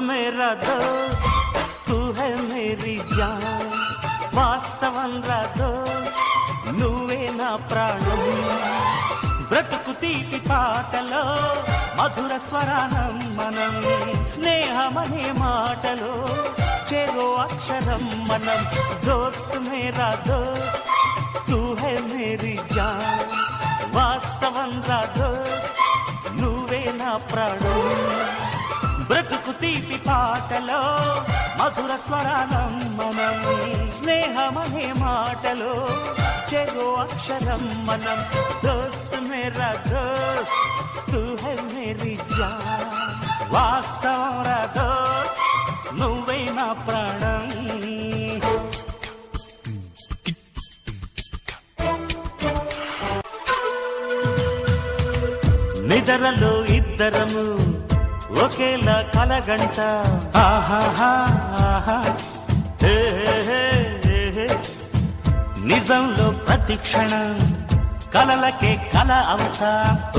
मेरा दोस्त तू है मेरी जान వాస్తవం రా దోస్త్ నువ్వే నా ప్రాణం బ్రతుకు తీపి పాటలో మధుర స్వరానం మనం స్నేహమనే మాటలో చెరో అక్షరం మనం దోస్త్ మేరా దోస్త్ తూ హై మేరీ జాన్ వాస్తవం రా దోస్త్ నువ్వే నా ప్రాణం బ్రతుకు తీపి పాటలో మధుర స్వరానం మనం స్నేహమనే మాటలో చెరో అక్షరం మనం దోస్త్ మేరా దోస్త్ తూ హై మేరీ జాన్ వాస్తవం రా దోస్త్ నువ్వే నా ప్రాణం నిద్రలో ఇద్దరము ఒకేలా కలగంట ఆహాహా నిజంలో ప్రతి క్షణం కలలకే కల అవుతా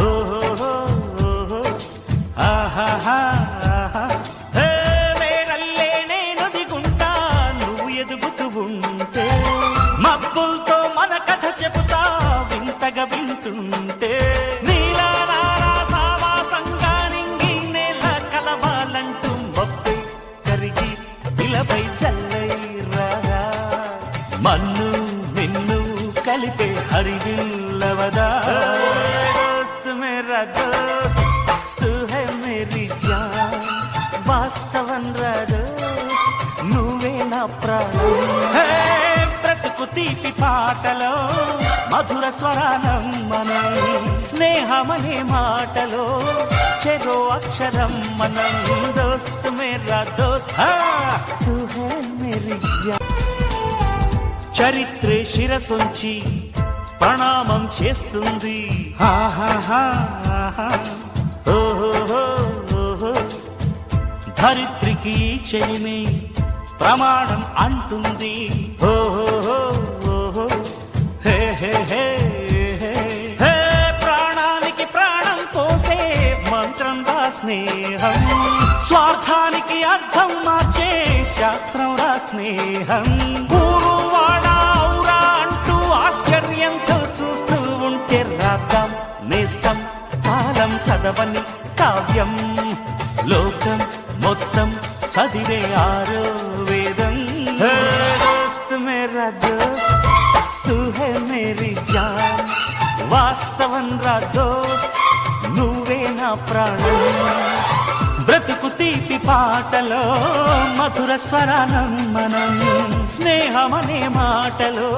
ఓహో ఆహాహా మేరల్లే నేను దిగుంటా నువ్వు ఎదుగుతూ ఉంటే మబ్బులతో మన కథ చెబుతా వింతగా వింటుంటే మన్ను నిన్ను కలిపే హరివిల్లవదా దోస్త్ మేరా దోస్త్ తూ హై మేరీ జాన్ వాస్తవం రా దోస్త్ నువ్వే నా ప్రాణం బ్రతుకు తీపి పాటలో మధుర స్వరానం మనం స్నేహమనే మాటలో చెరో అక్షరం మనం దోస్త్ మేరా దోస్త్ తూ హై మేరీ జాన్ చరిత్రే శిరసొంచి ప్రణామం చేస్తుంది ధరిత్రికి చెలిమే ప్రమాణం అంటుంది ప్రాణానికి ప్రాణం పోసే మంత్రం రా స్నేహం స్వార్థానికి అర్థం మార్చే శాస్త్రం రా స్నేహం ఆశ్చర్యంతో చూస్తూ ఉంటే రాద్దాం నేస్తం కాలం చదవని కావ్యం లోకం మొత్తం చదివే ఆరో వేదం దోస్త్ మేరా దోస్త్ తూ హై మేరీ జాన్ వాస్తవం రా దోస్త్ నువ్వే నా ప్రాణం బ్రతుకు తీపి పాటలో మధుర స్వరానం మనం స్నేహమనే మాటలో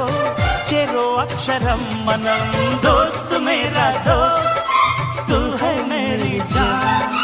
చెరో అక్షరం మనం దోస్త్ మేరా దోస్త్ తూ హై మేరీ జాన్